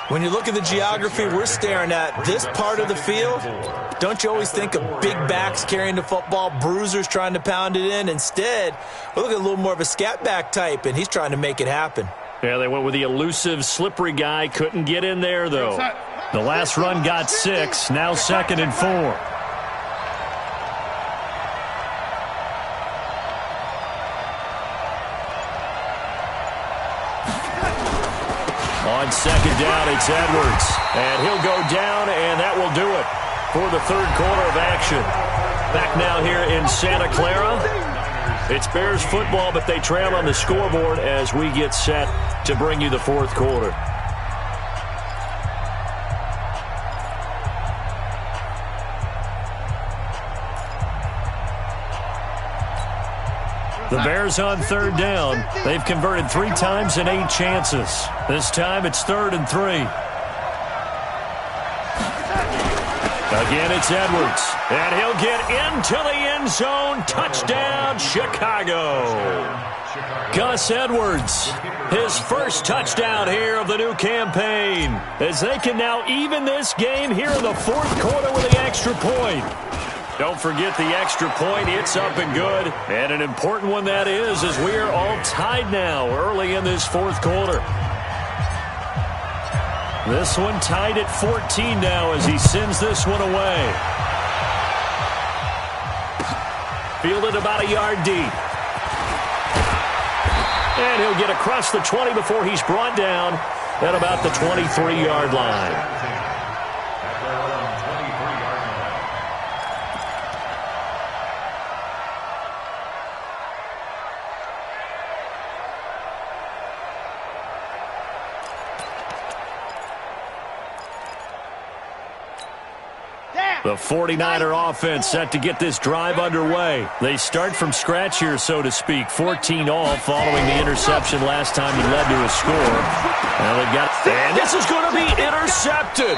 When you look at the geography we're staring at, this part of the field, don't you always think of big backs carrying the football, bruisers trying to pound it in? Instead, we're looking at a little more of a scat back type, and he's trying to make it happen. Yeah, they went with the elusive, slippery guy. Couldn't get in there, though. The last run got 6, now 2nd and 4. On 2nd down, it's Edwards. And he'll go down, and that will do it for the 3rd quarter of action. Back now here in Santa Clara. It's Bears football, but they trail on the scoreboard as we get set to bring you the 4th quarter. The Bears on 3rd down. They've converted 3 times in 8 chances. This time it's 3rd and 3. Again, it's Edwards. And he'll get into the end zone. Touchdown, Chicago. Gus Edwards, his first touchdown here of the new campaign, as they can now even this game here in the 4th quarter with the extra point. Don't forget the extra point. It's up and good. And an important one that is, as we are all tied now early in this 4th quarter. This one tied at 14 now as he sends this one away. Fielded about a yard deep. And he'll get across the 20 before he's brought down at about the 23-yard line. The 49er offense set to get this drive underway. They start from scratch here, so to speak. 14 all following the interception last time he led to a score. Now they've got, and this is going to be intercepted.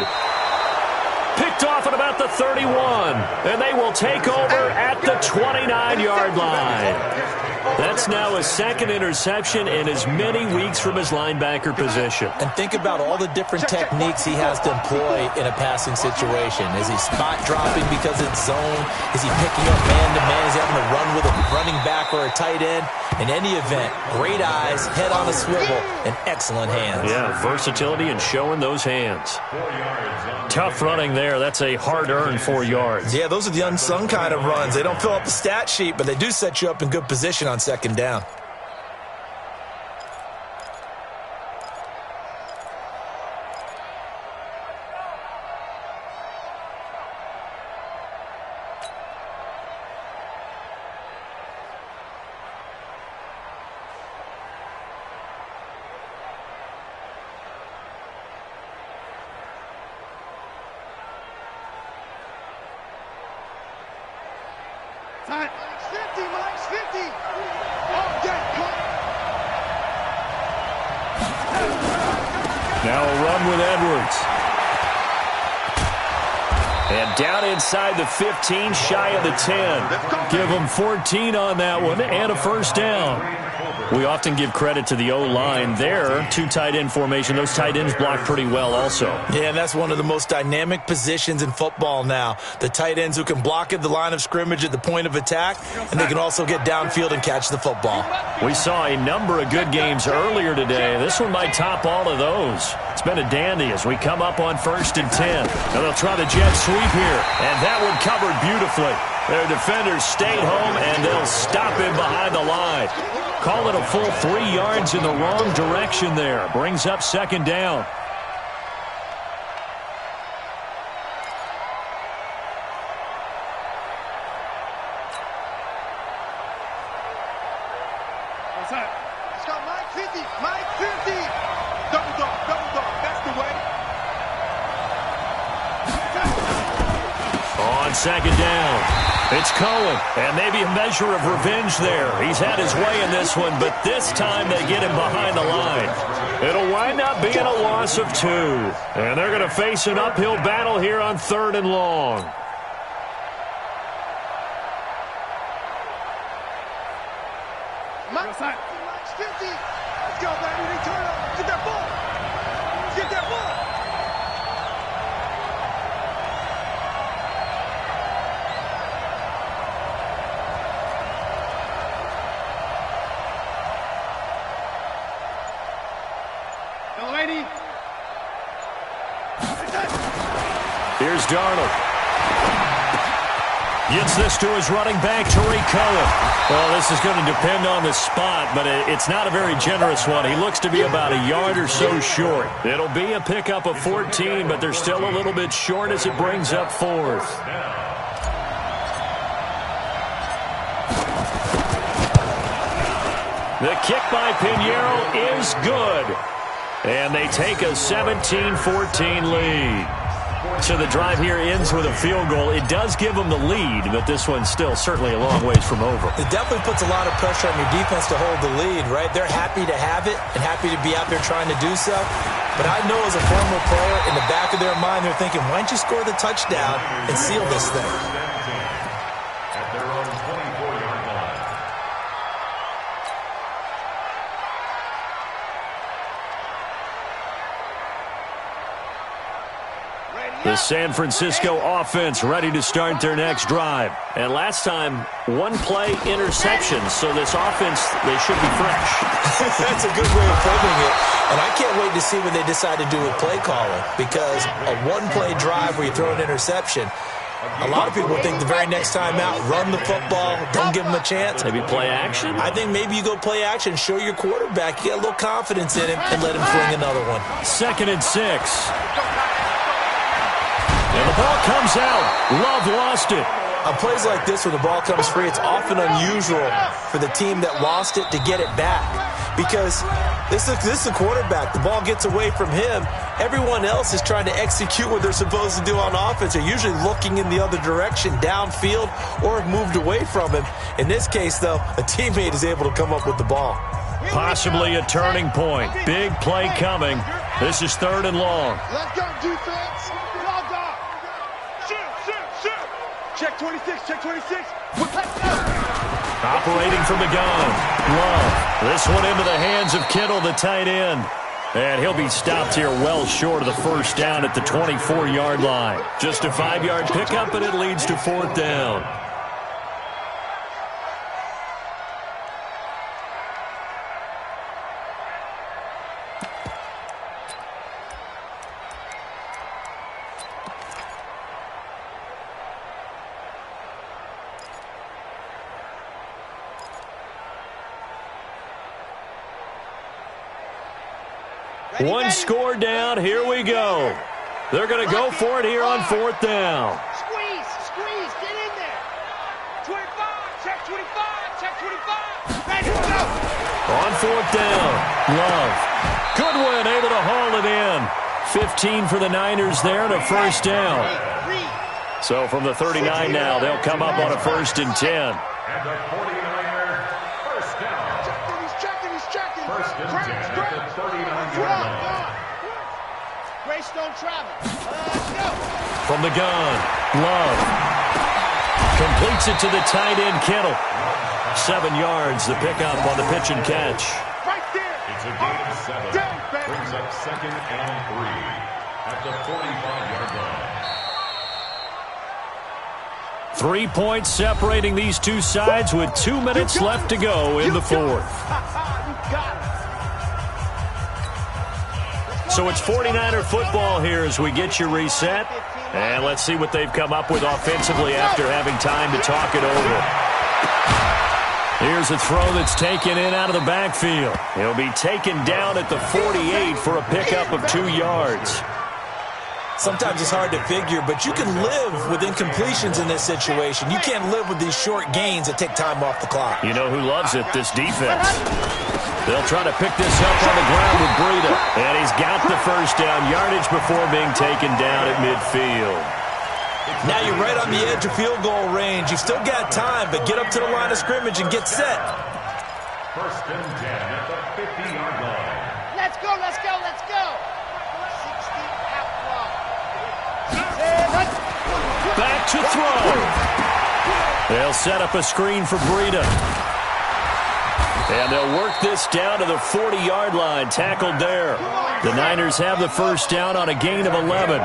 Picked off at about the 31. And they will take over at the 29-yard line. That's now a 2nd interception in as many weeks from his linebacker position. And think about all the different techniques he has to employ in a passing situation. Is he spot dropping because it's zone? Is he picking up man-to-man? Is he having to run with a running back or a tight end? In any event, great eyes, head on a swivel, and excellent hands. Yeah, versatility and showing those hands. Tough running there. That's a hard-earned 4 yards. Yeah, those are the unsung kind of runs. They don't fill up the stat sheet, but they do set you up in good position on 2nd down. Mike's 50, Mike's 50. Oh, yeah, Now a run with Edwards. And down inside the 15, shy of the 10. Give them 14 on that one and a first down. We often give credit to the O-line there. Two tight end formation. Those tight ends block pretty well also. Yeah, and that's one of the most dynamic positions in football now. The tight ends who can block at the line of scrimmage at the point of attack, and they can also get downfield and catch the football. We saw a number of good games earlier today. This one might top all of those. It's been a dandy as we come up on 1st and 10. Now they'll try the jet sweep here, and that one covered beautifully. Their defenders stayed home, and they'll stop him behind the line. Call it a full 3 yards in the wrong direction there. Brings up 2nd down. Let's go, Mike 50, Mike 50. Double dog, that's the way. On 2nd down. It's Cohen, and maybe a measure of revenge there. He's had his way in this one, but this time they get him behind the line. It'll wind up being a loss of 2. And they're going to face an uphill battle here on 3rd and long. Mike's 50. Let's go, baby. They turn up. Get that ball. Get that ball. Here's Darnold. Gets this to his running back, Tariq Cohen. Well, this is going to depend on the spot, but it's not a very generous one. He looks to be about a yard or so short. It'll be a pickup of 14, but they're still a little bit short as it brings up 4th. The kick by Pinheiro is good. And they take a 17-14 lead. So the drive here ends with a field goal. It does give them the lead, but this one's still certainly a long ways from over. It definitely puts a lot of pressure on your defense to hold the lead, right? They're happy to have it and happy to be out there trying to do so. But I know as a former player, in the back of their mind, they're thinking, why don't you score the touchdown and seal this thing? At their own 24-yard line. The San Francisco offense ready to start their next drive. And last time, 1-play interception. So this offense, they should be fresh. That's a good way of framing it. And I can't wait to see what they decide to do with play calling. Because a 1-play drive where you throw an interception, a lot of people think the very next time out, run the football, don't give them a chance. Maybe play action? I think maybe you go play action, show your quarterback, you get a little confidence in him, and let him fling another one. 2nd and 6. And the ball comes out. Love lost it. On plays like this where the ball comes free, it's often unusual for the team that lost it to get it back. Because this is the quarterback. The ball gets away from him. Everyone else is trying to execute what they're supposed to do on offense. They're usually looking in the other direction, downfield, or have moved away from him. In this case, though, a teammate is able to come up with the ball. Possibly a turning point. Big play coming. This is 3rd and long. Let's go, defense. Log off. Shoot. Check 26, check 26. Operating from the gun. Love. This one into the hands of Kittle, the tight end. And he'll be stopped here well short of the first down at the 24-yard line. Just a 5-yard pickup, and it leads to 4th down. One score down. Here we go. They're going to go for it here on 4th down. Squeeze, get in there. 25, check 25, check 25. Ready to go. On 4th down, Love. Goodwin able to haul it in. 15 for the Niners there and a first down. So from the 39 now, they'll come up on a 1st and 10. And the 49er, first down. He's checking. First and 10 at the 39-yard line. Greystone travel. Let's go. From the gun, Love completes it to the tight end, Kittle. 7 yards, the pickup on the pitch and catch. Right there. It's a gain of 7. Brings up 2nd and 3 at the 45-yard line. 3 points separating these two sides with 2 minutes left to go in the 4th. So it's 49er football here as we get you reset. And let's see what they've come up with offensively after having time to talk it over. Here's a throw that's taken in out of the backfield. He'll be taken down at the 48 for a pickup of 2 yards. Sometimes it's hard to figure, but you can live with incompletions in this situation. You can't live with these short gains that take time off the clock. You know who loves it? This defense. They'll try to pick this up on the ground with Breida. And he's got the first down yardage before being taken down at midfield. Now you're right on the edge of field goal range. You've still got time, but get up to the line of scrimmage and get set. First and 10 at the 50-yard line. Let's go. 60 out long. Back to throw. They'll set up a screen for Breida. And they'll work this down to the 40-yard line, tackled there. The Niners have the first down on a gain of 11.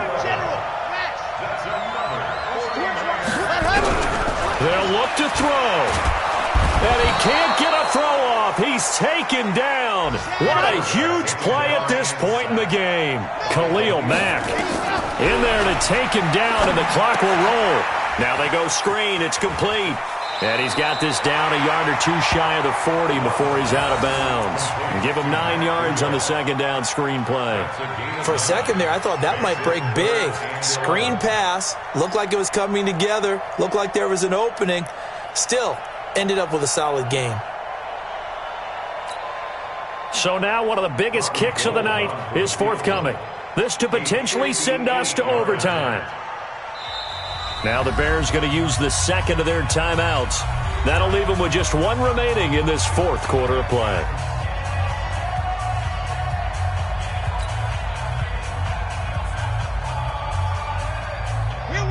They'll look to throw. And he can't get a throw off. He's taken down. What a huge play at this point in the game. Khalil Mack in there to take him down, and the clock will roll. Now they go screen. It's complete. And he's got this down a yard or two shy of the 40 before he's out of bounds. And give him 9 yards on the second down screen play. For a second there, I thought that might break big. Screen pass. Looked like it was coming together. Looked like there was an opening. Still, ended up with a solid gain. So now one of the biggest kicks of the night is forthcoming. This to potentially send us to overtime. Now the Bears going to use the second of their timeouts. That'll leave them with just 1 remaining in this 4th quarter of play.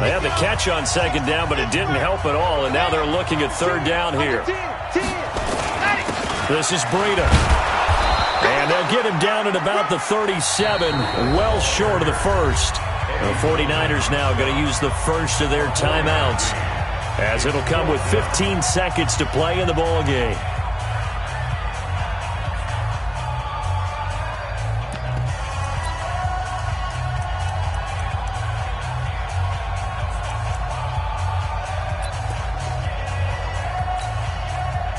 They had the catch on second down, but it didn't help at all, and now they're looking at 3rd down here. This is Breida. And they'll get him down at about the 37, well short of the first. The 49ers now going to use the first of their timeouts, as it'll come with 15 seconds to play in the ball game.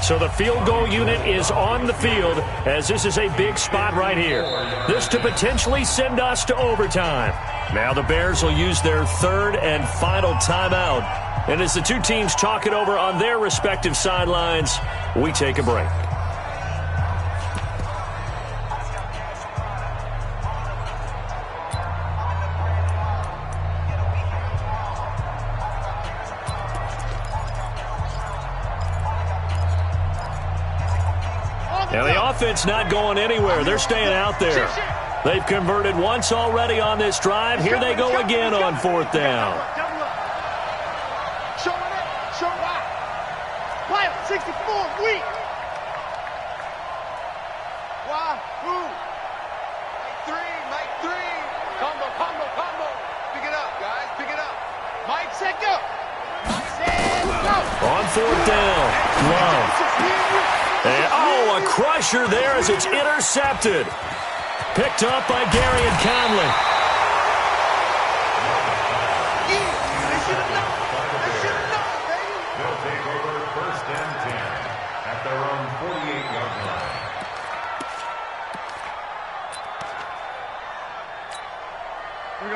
So the field goal unit is on the field, as this is a big spot right here. This to potentially send us to overtime. Now the Bears will use their 3rd and final timeout. And as the two teams talk it over on their respective sidelines, we take a break. Now the offense not going anywhere. They're staying out there. They've converted once already on this drive. Here they go again on 4th down. Show it up. Show it up. Pilot 64, weak. Wahoo. Mike 3. Combo. Pick it up, guys. Pick it up. Mike, set, go. Mike, set, go. On 4th down. Love. And, a crusher there as it's intercepted. Picked up by Gary and Conley. They'll take over 1st and 10 at their own 48-yard line.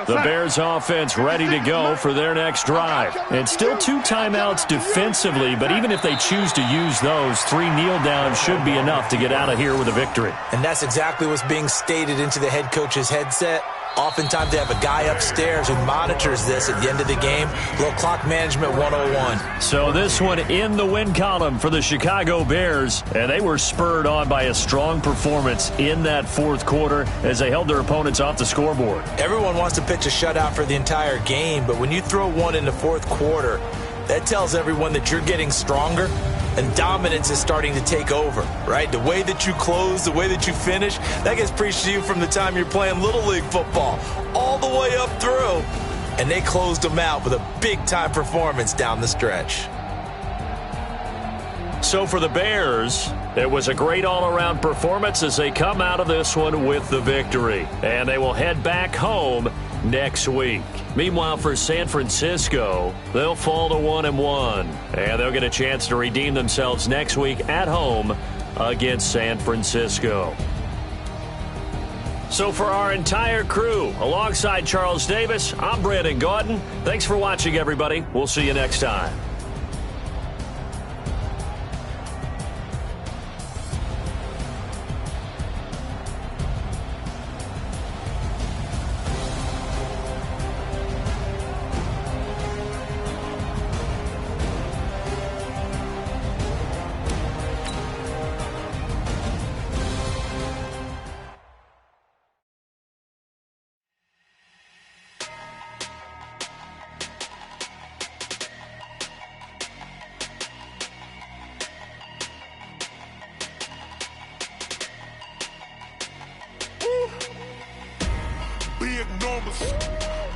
The Bears offense ready to go for their next drive. And still 2 timeouts defensively, but even if they choose to use those, 3 kneel downs should be enough to get out of here with a victory. And that's exactly what's being stated into the head coach's headset. Oftentimes they have a guy upstairs who monitors this at the end of the game. Little clock management 101. So this one in the win column for the Chicago Bears, and they were spurred on by a strong performance in that fourth quarter as they held their opponents off the scoreboard. Everyone wants to pitch a shutout for the entire game, but when you throw one in the fourth quarter, that tells everyone that you're getting stronger and dominance is starting to take over, right? The way that you close, the way that you finish, that gets preached to you from the time you're playing Little League football all the way up through. And they closed them out with a big-time performance down the stretch. So for the Bears, it was a great all-around performance as they come out of this one with the victory. And they will head back home next week. Meanwhile, for San Francisco, they'll fall to 1-1, and they'll get a chance to redeem themselves next week at home against San Francisco. So for our entire crew, alongside Charles Davis, I'm Brandon Gaudin. Thanks for watching, everybody. We'll see you next time.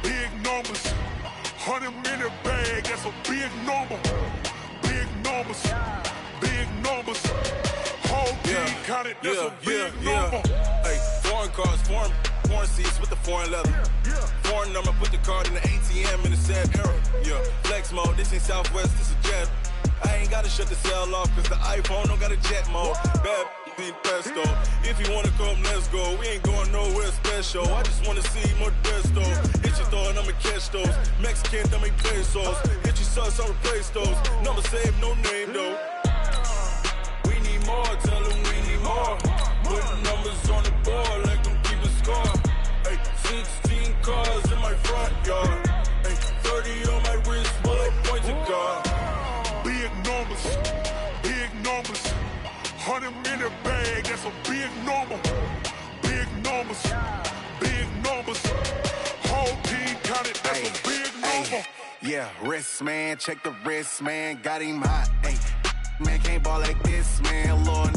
Big numbers, 100-minute bag, that's a big number. Big numbers, whole team counted, that's a big number. Hey, foreign cars, foreign seats with the foreign leather. Foreign number, put the card in the ATM in the sad era. Yeah, flex mode, this ain't Southwest, this is jet. I ain't gotta shut the cell off, cause the iPhone don't got a jet mode. Bad beat pesto. If you wanna come, let's go. We ain't going nowhere special. I just wanna see more Modesto. Hit your thought, I'ma catch those. Mexican, dummy pesos. Hit your sauce, I'll replace those. Number saved, no name though. We need more, tell them we need more. Put numbers on the board, like them keeping score. Hey, 16 cars in my front yard. Hey, 30 on my wrist, bullet point to God. Big numbers, 100-minute bag, that's a big number. Big numbers, whole team counted, that's a big number. Yeah, wrist man, check the wrist man, got him hot. Hey, man can't ball like this, man. Lord,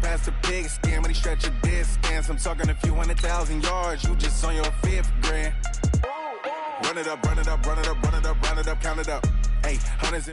past the pig skin when he stretch a distance. I'm talking a few 100,000 yards, you just on your 5th grand. Run it up, count it up. Hey, hundreds.